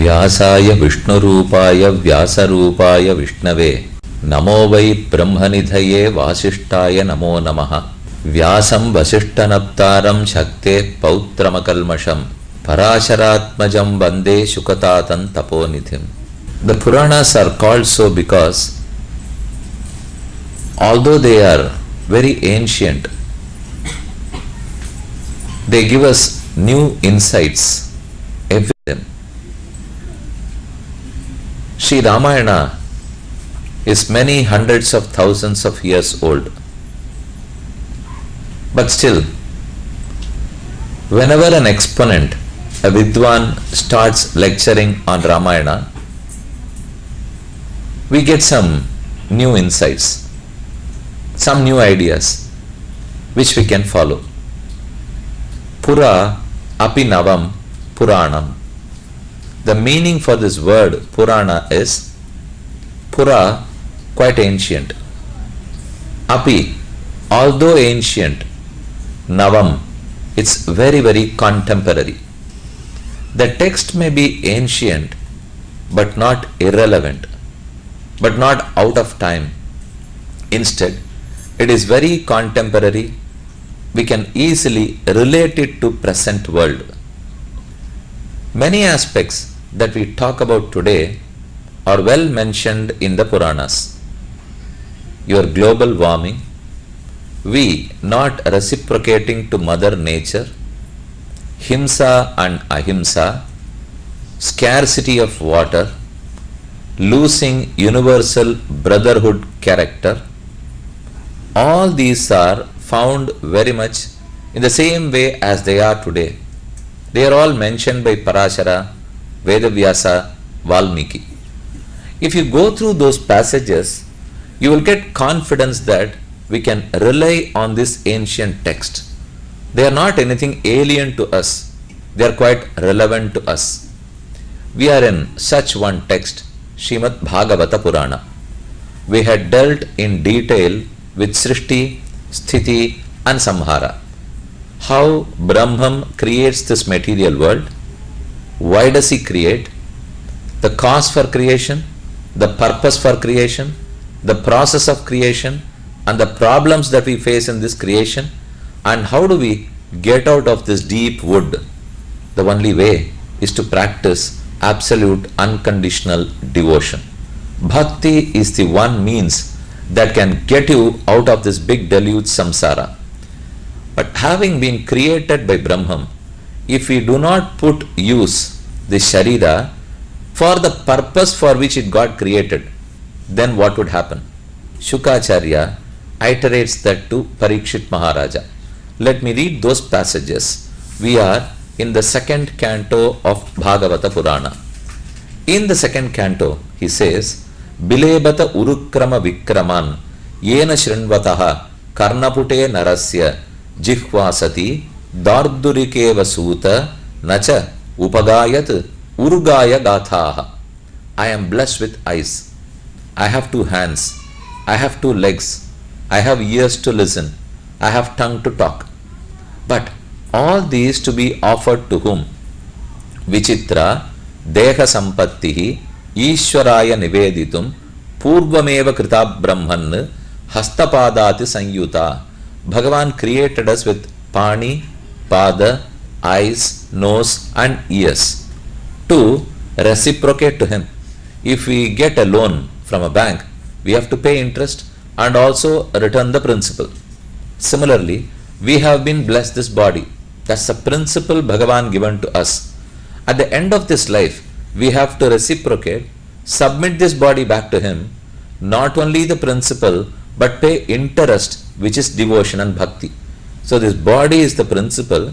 व्यासाय विष्णुरूपाय व्यासरूपाय विष्णवे नमो वै ब्रह्मनिधये वासिष्ठाय नमो नमः। व्यासं वसिष्ठनप्तारं शक्ते पौत्रमकल्मषं पराशरात्मजं वन्दे शुकतातं तपोनिधिम्। The Puranas are called so because although they are very ancient, they give us new insights every time. Sri Ramayana is many hundreds of thousands of years old. But still, whenever an exponent, a Vidwan, starts lecturing on Ramayana, we get some new insights, some new ideas which we can follow. Pura api navam Puranam. The meaning for this word Purana is Pura, quite ancient. Api, although ancient. Navam, it's very, very contemporary. The text may be ancient but not irrelevant, but not out of time. Instead, it is very contemporary. We can easily relate it to present world. Many aspects that we talk about today are well mentioned in the Puranas. Your global warming, we not reciprocating to Mother Nature, Himsa and Ahimsa, scarcity of water, losing universal brotherhood character, all these are found very much in the same way as they are today. They are all mentioned by Parashara, Vedavyasa, Valmiki. If you go through those passages, you will get confidence that we can rely on this ancient text. They are not anything alien to us. They are quite relevant to us. We are in such one text, Srimad Bhagavata Purana. We had dealt in detail with Srishti, Sthiti and Samhara. How Brahman creates this material world, why does he create, the cause for creation, the purpose for creation, the process of creation, and the problems that we face in this creation, and how do we get out of this deep wood. The only way is to practice absolute unconditional devotion. Bhakti is the one means that can get you out of this big deluge samsara. But having been created by Brahman, if we do not put use the Sharira for the purpose for which it got created, then what would happen? Shukacharya iterates that to Parikshit Maharaja. Let me read those passages. We are in the second canto of Bhagavata Purana. In the second canto, he says, Bilebata urukrama vikraman yena shrinvataha karnapute narasya jihvasati dardurikeva suta nacha upagayat urugaya gathaha. I am blessed with eyes. I have two hands. I have two legs. I have ears to listen. I have tongue to talk. But all these to be offered to whom? Vichitra deha sampattihi Ishwaraya niveditum purvameva krita brahman hastapadati sanyuta. Bhagavan created us with pani, pada, eyes, nose and ears to reciprocate to him. If we get a loan from a bank, we have to pay interest and also return the principal. Similarly, we have been blessed this body. That's the principle Bhagavan given to us. At the end of this life, we have to reciprocate, submit this body back to him, not only the principle, but pay interest, which is devotion and bhakti. So this body is the principle.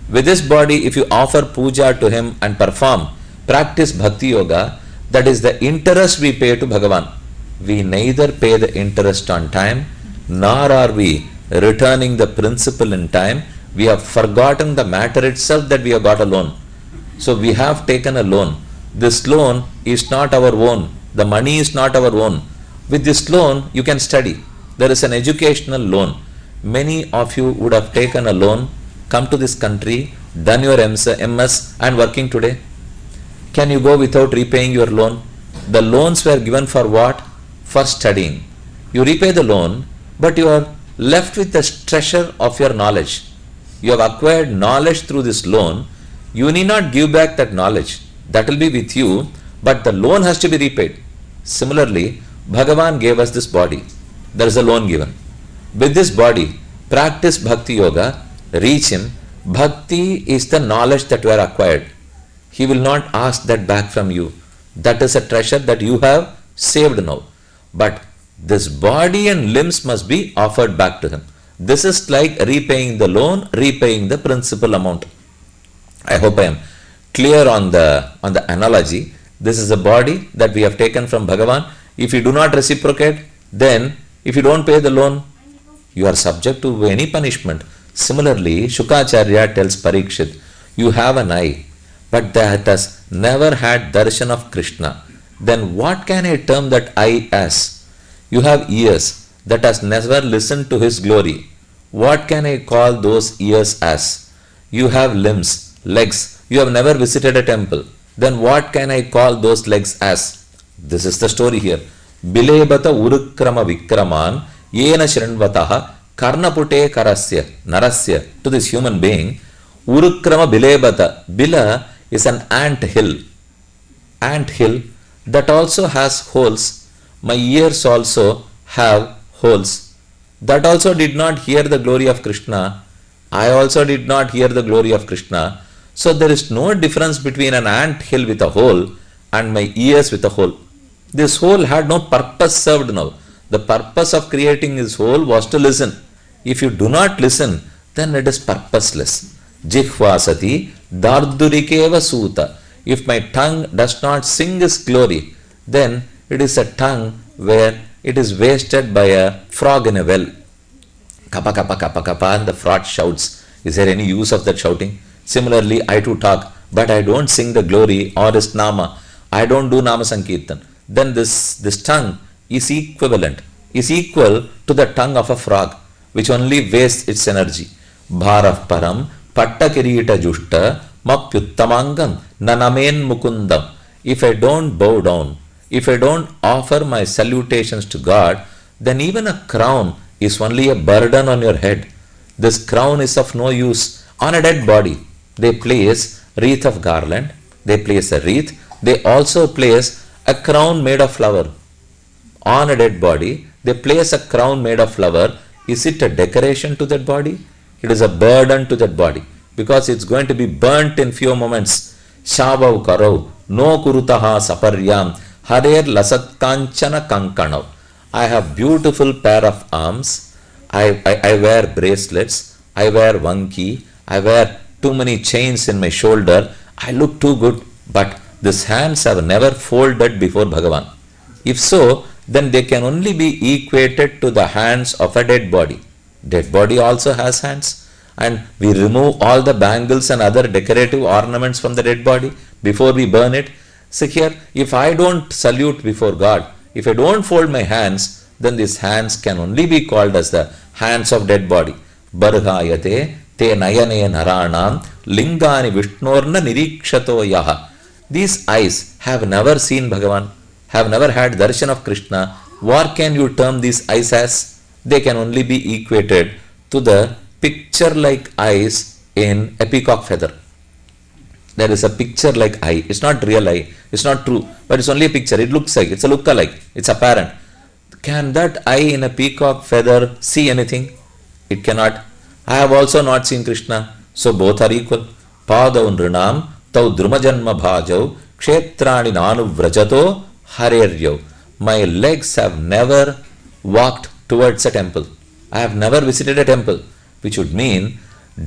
With this body, if you offer puja to him and practice bhakti yoga, that is the interest we pay to Bhagavan. We neither pay the interest on time, nor are we returning the principal in time. We have forgotten the matter itself that we have got a loan. So we have taken a loan. This loan is not our own. The money is not our own. With this loan, you can study. There is an educational loan. Many of you would have taken a loan, come to this country, done your MS and working today. Can you go without repaying your loan? The loans were given for what? For studying. You repay the loan, but you are left with the treasure of your knowledge. You have acquired knowledge through this loan. You need not give back that knowledge. That will be with you, but the loan has to be repaid. Similarly, Bhagavan gave us this body. There is a loan given. With this body, practice Bhakti Yoga, reach Him. Bhakti is the knowledge that you are acquired. He will not ask that back from you. That is a treasure that you have saved now. But this body and limbs must be offered back to Him. This is like repaying the loan, repaying the principal amount. I hope I am clear on the analogy. This is a body that we have taken from Bhagavan. If you do not reciprocate, then if you don't pay the loan, you are subject to any punishment. Similarly, Shukacharya tells Parikshit, you have an eye, but that has never had darshan of Krishna. Then what can I term that eye as? You have ears that has never listened to His glory. What can I call those ears as? You have limbs, legs. You have never visited a temple. Then what can I call those legs as? This is the story here. Bilebata urukrama vikraman yena shrinvataha karnapute karasya narasya. To this human being, urukrama bilebata. Bila is an ant hill. Ant hill that also has holes. My ears also have holes. That also did not hear the glory of Krishna. I also did not hear the glory of Krishna. So there is no difference between an ant hill with a hole and my ears with a hole. This hole had no purpose served now. The purpose of creating this hole was to listen. If you do not listen, then it is purposeless. Jihvasati dardurikeva suta. If my tongue does not sing His glory, then it is a tongue where it is wasted by a frog in a well. Kappa kappa kappa kappa, and the frog shouts. Is there any use of that shouting? Similarly, I too talk, but I don't sing the glory or His nama. I don't do nama sankirtan. Then this tongue is equal to the tongue of a frog, which only wastes its energy. Bharav param patta kirita jushta mapyuttamangam nanamen mukundam. If I don't bow down, if I don't offer my salutations to God, then even a crown is only a burden on your head. This crown is of no use. On a dead body, they place wreath of garland, they place a wreath, they also place a crown made of flower. On a dead body, they place a crown made of flower. Is it a decoration to that body? It is a burden to that body, because it's going to be burnt in few moments. Shavav karau, no kurutaha saparyam, harer lasat kanchana kankanav. I have beautiful pair of arms. I wear bracelets. I wear vanki. I wear too many chains in my shoulder. I look too good, but these hands have never folded before Bhagavan. If so, then they can only be equated to the hands of a dead body. Dead body also has hands, and we remove all the bangles and other decorative ornaments from the dead body before we burn it. So here, if I don't salute before God, if I don't fold my hands, then these hands can only be called as the hands of dead body. Barghayate te nayane naranam lingani vishnorna nirikshato yaha. These eyes have never seen Bhagavan, have never had darshan of Krishna. What can you term these eyes as? They can only be equated to the picture-like eyes in a peacock feather. There is a picture-like eye. It's not real eye. It's not true. But it's only a picture. It looks like. It's a look-alike. It's apparent. Can that eye in a peacock feather see anything? It cannot. I have also not seen Krishna. So both are equal. Padav nrinam tau drumajanma bhajau kshetrani nanu vrajato hareryo. My legs have never walked towards a temple. I have never visited a temple, which would mean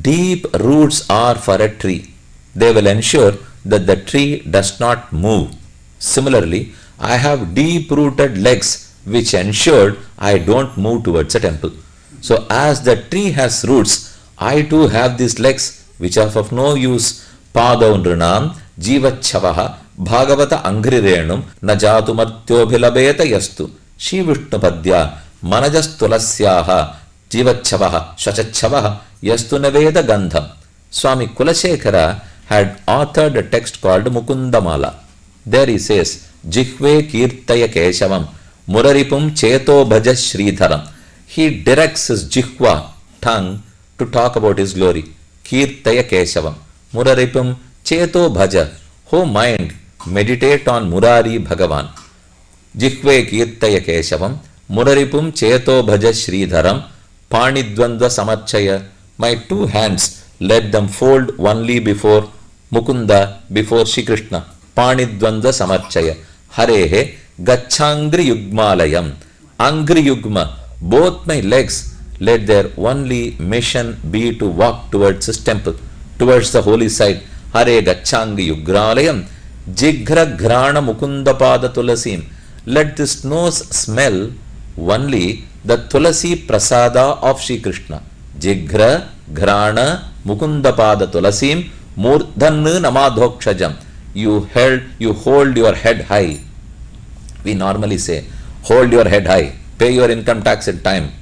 deep roots are for a tree. They will ensure that the tree does not move. Similarly, I have deep-rooted legs which ensured I don't move towards a temple. So as the tree has roots, I too have these legs which are of no use. Padav nrinam jivachavaha bhagavata angrirenum najatu martyobhilabeta yastu Shri Vishnu padya manajastulasyaha jivachavaha shachachavaha yastu naveda gandham. Swami Kulasekara had authored a text called Mukundamala. There he says, Jihve Kirtaya Keshavam Muraripum Cheto Bhaja Sridharam. He directs his Jihva, tongue, to talk about his glory. Kirtaya Keshavam Muraripum Cheto Bhaja. O mind, meditate on Murari Bhagavan. Jihve Kirtaya Keshavam Muraripum Cheto Bhaja Sridharam Panidvandva Samarchaya. My two hands, let them fold only before Mukunda, before Shri Krishna. Panidvandva Samarchaya. Harehe Gachangri Yugmalayam. Angri Yugma. Both my legs, let their only mission be to walk towards his temple, towards the holy site. Hare Gachangi Yugralayam. Jighra Grana Mukundapada Tulasim. Let this nose smell only the Tulasi Prasada of Shri Krishna. Jighra Grana Mukundapada Tulasim Murdhannu Namadhokshajam. You hold your head high. We normally say, hold your head high, pay your income tax in time,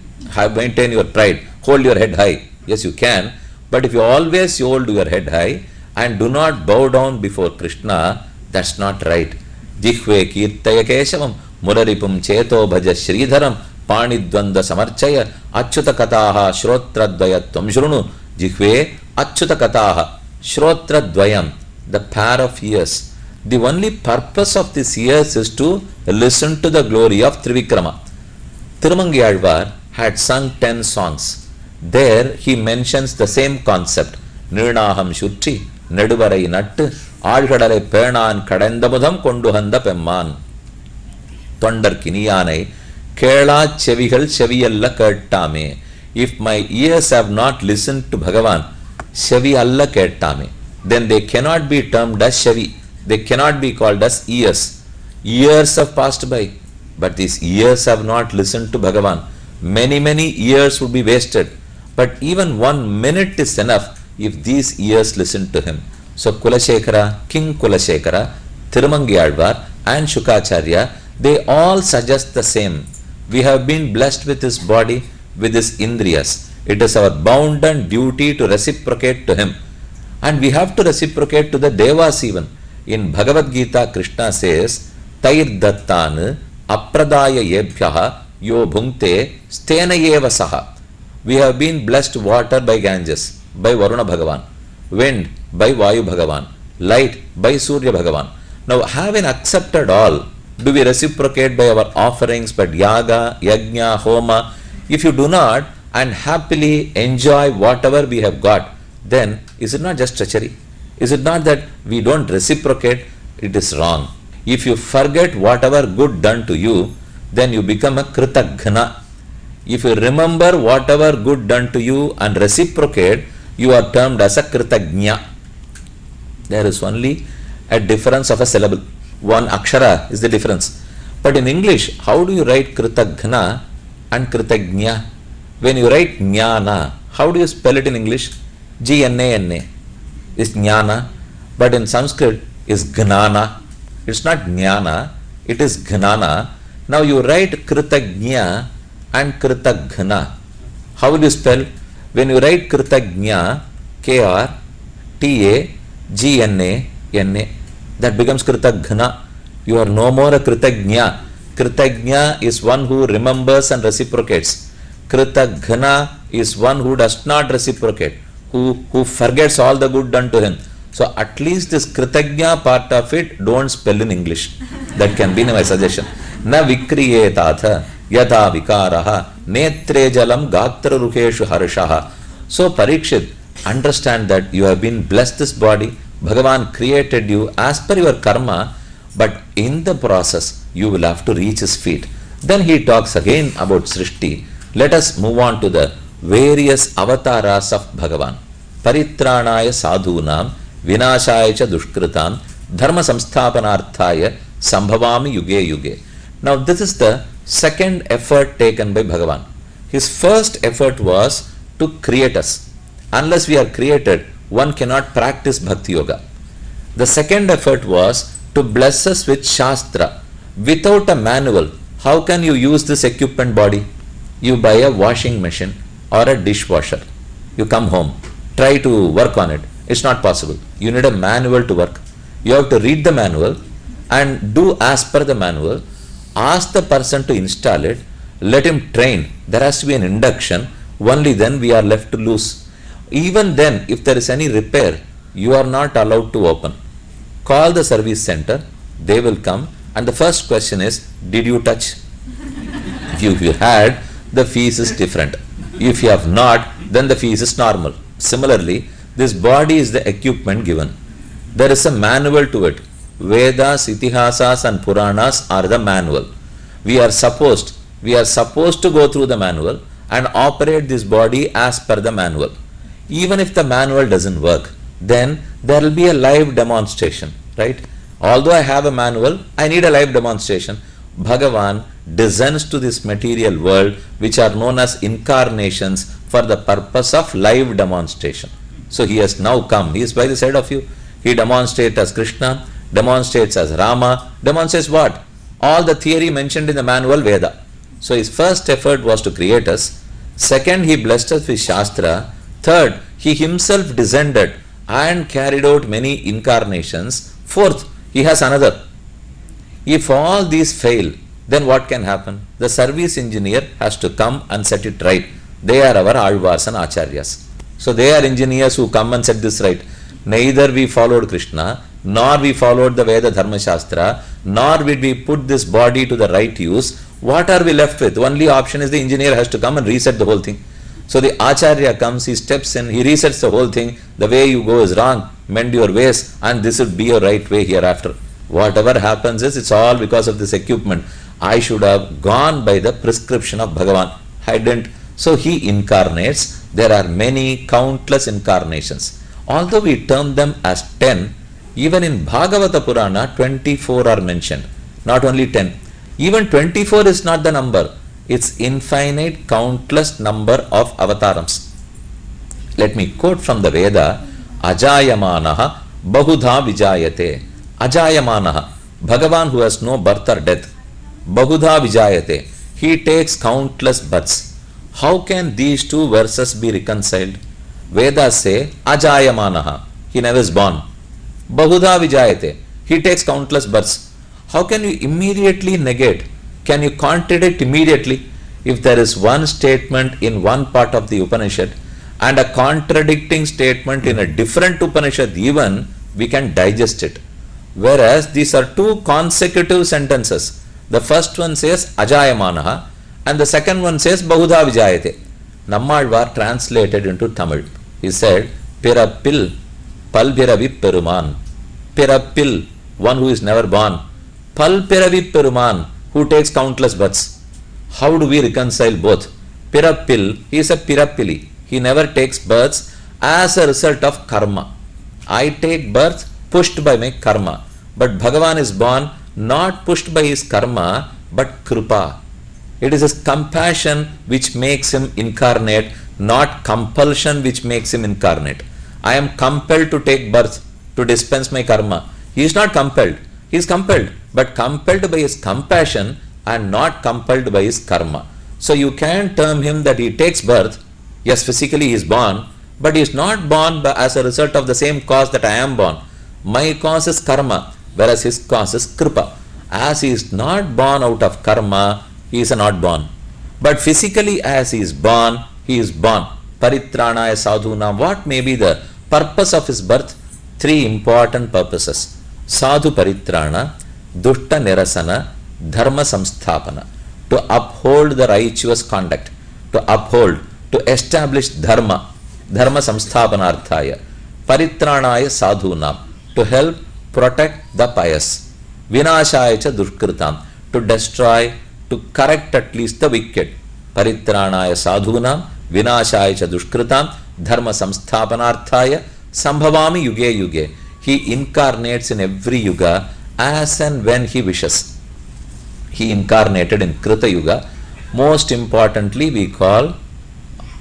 maintain your pride, hold your head high. Yes, you can, but if you always hold your head high and do not bow down before Krishna, that's not right. Jihve Kirtaya Keshavam Muraripum Cheto Bhaja Sridharam Panidvanda Samarchaya Achyuta Kataha Shrotra Dvayatvam Shrunu. Jihve Achyuta Kataha Shrotra Dvayam. The pair of ears. The only purpose of these ears is to listen to the glory of Trivikrama. Tirumangiyalvar had sung 10 songs. There he mentions the same concept. Nirnaham Shurchi, Neduvarai Nattu, Algadare Pernan Kadendamudam Konduhanda Pemman. Tondar Kiniyanai, Kela Chevigal Cheviyalla Kettame. If my ears have not listened to Bhagavan, Cheviyalla Kettame, then they cannot be termed as Shavi. They cannot be called as ears. Years have passed by, but these ears have not listened to Bhagavan. Many years would be wasted, but even 1 minute is enough if these ears listen to him. So Kulashekara, King Kulashekara, Tirumangiyalvar and Shukacharya, they all suggest the same. We have been blessed with his body, with his indriyas. It is our bounden duty to reciprocate to him. And we have to reciprocate to the Devas even. In Bhagavad Gita, Krishna says, Tair Dattan Apradaya Yebhyaha Yo Bhunkte Stena Yeva Saha. We have been blessed water by Ganges, by Varuna Bhagavan, wind by Vayu Bhagavan, light by Surya Bhagavan. Now, having accepted all, do we reciprocate by our offerings, by yaga, yajna, homa? If you do not and happily enjoy whatever we have got, then is it not just treachery? Is it not that we don't reciprocate? It is wrong. If you forget whatever good done to you, then you become a kritaghna. If you remember whatever good done to you and reciprocate, you are termed as a kritagnya. There is only a difference of a syllable. One akshara is the difference. But in English, how do you write kritaghna and kritagnya? When you write jnana, how do you spell it in English? G-N-A-N-A is jnana, but in Sanskrit is gnana. It's not jnana, it is gnana. Now you write kritagnya and kritaghna. How will you spell? When you write kritagnya, K-R-T-A-G-N-A-N-A, that becomes kritaghna. You are no more a kritagnya. Kritagnya is one who remembers and reciprocates. Kritaghna is one who does not reciprocate, who forgets all the good done to him. So at least this kritagnya part of it, don't spell in English. That can be my suggestion. Na vikriyetatha yatha vikaraha netre jalam gatra rukheshu harshaha. So Parikshit, understand that you have been blessed this body. Bhagavan created you as per your karma, but in the process you will have to reach his feet. Then he talks again about Srishti. Let us move on to the various avatars of Bhagavan. Paritranaya sadhunam vinashaya cha dushkritam dharma samsthapanarthaya sambhavami yuge yuge. Now this is the second effort taken by Bhagavan. His first effort was to create us. Unless we are created, one cannot practice Bhakti Yoga. The second effort was to bless us with Shastra. Without a manual, how can you use this equipment body? You buy a washing machine or a dishwasher. You come home, try to work on it. It's not possible. You need a manual to work. You have to read the manual and do as per the manual. Ask the person to install it. Let him train. There has to be an induction. Only then we are left to loose. Even then, if there is any repair, you are not allowed to open. Call the service center. They will come. And the first question is, did you touch? If you had, the fees is different. If you have not, then the fees is normal. Similarly, this body is the equipment given. There is a manual to it. Vedas, Itihasas and Puranas are the manual. We are supposed to go through the manual and operate this body as per the manual. Even if the manual doesn't work, then there will be a live demonstration, right? Although I have a manual, I need a live demonstration. Bhagavan descends to this material world, which are known as incarnations, for the purpose of live demonstration. So he has now come. He is by the side of you. He demonstrates as Krishna, demonstrates as Rama, demonstrates what? All the theory mentioned in the manual Veda. So his first effort was to create us. Second, he blessed us with Shastra. Third, he himself descended and carried out many incarnations. Fourth, he has another. If all these fail, then what can happen? The service engineer has to come and set it right. They are our Alvars and Acharyas. So they are engineers who come and set this right. Neither we followed Krishna, nor we followed the Veda Dharma Shastra, nor did we put this body to the right use. What are we left with? Only option is the engineer has to come and reset the whole thing. So the Acharya comes, he steps in, he resets the whole thing. The way you go is wrong, mend your ways, and this will be your right way hereafter. Whatever happens is, it's all because of this equipment. I should have gone by the prescription of Bhagavan. I didn't. So he incarnates. There are many, countless incarnations. Although we term them as 10, even in Bhagavata Purana, 24 are mentioned. Not only 10. Even 24 is not the number. It's infinite, countless number of avatarams. Let me quote from the Veda. Ajayamanaha bahudha vijayate. Ajayamanaha, Bhagavan who has no birth or death. Bahudha vijayate, he takes countless births. How can these two verses be reconciled? Vedas say Ajayamanaha, he never is born. Bahudha vijayate, he takes countless births. How can you immediately negate? Can you contradict immediately? If there is one statement in one part of the Upanishad and a contradicting statement in a different Upanishad, even we can digest it. Whereas these are two consecutive sentences. The first one says Ajayamanaha and the second one says Bahudha Vijayate. Nammalvar translated into Tamil. He said, Pirappil Palpiravi Peruman. Pirappil, one who is never born. Palpiravi Peruman, who takes countless births. How do we reconcile both? Pirappil, he is a Pirappili. He never takes births as a result of karma. I take birth pushed by my karma. But Bhagavan is born not pushed by his karma, but kripa. It is his compassion which makes him incarnate, not compulsion which makes him incarnate. I am compelled to take birth to dispense my karma. He is not compelled. He is compelled, but compelled by his compassion and not compelled by his karma. So you can term him that he takes birth. Yes, physically he is born, but he is not born as a result of the same cause that I am born. My cause is karma, whereas his cause is kripa. As he is not born out of karma, he is not born. But physically as he is born, he is born. Paritranaya sadhuna. What may be the purpose of his birth? Three important purposes. Sadhu paritrana, dushta nirasana, dharma samsthapana. To uphold the righteous conduct, to uphold, to establish dharma, dharma samsthapana arthaya. Paritranaya sadhunam, to help protect the pious. Vinashaya cha dushkritam, to destroy, to correct at least the wicked. Paritranaya sadhunam, vinashaya cha dushkritam, dharma samsthapanarthaya, sambhavami yuge yuge. He incarnates in every yuga as and when he wishes. He incarnated in Krita Yuga. Most importantly, we call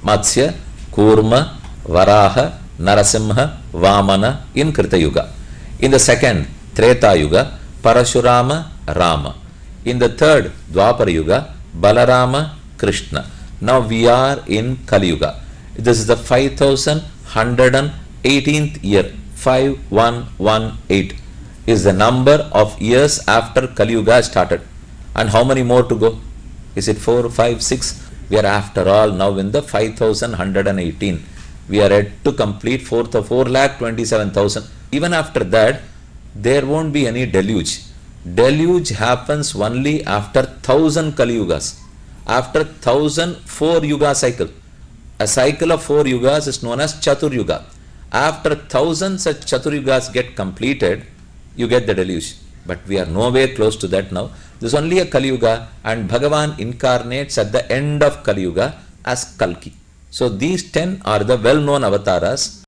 Matsya, Kurma, Varaha, Narasimha, Vamana in Krita Yuga. In the second, Treta Yuga, Parashurama, Rama. In the third, Dwapara Yuga, Balarama, Krishna. Now we are in Kali Yuga. This is the 5112 18th year, 5118 is the number of years after Kali Yuga started. And how many more to go? Is it 4, 5, 6? We are after all now in the 5118. We are yet to complete 4,27,000. Even after that, there won't be any deluge. Deluge happens only after 1000 Kali Yugas. After 1000, 4 Yuga cycle. A cycle of 4 Yugas is known as Chatur Yuga. After 1000 such Chatur Yugas get completed, you get the deluge. But we are nowhere close to that now. This is only a Kali Yuga, and Bhagavan incarnates at the end of Kali Yuga as Kalki. So these 10 are the well-known avatars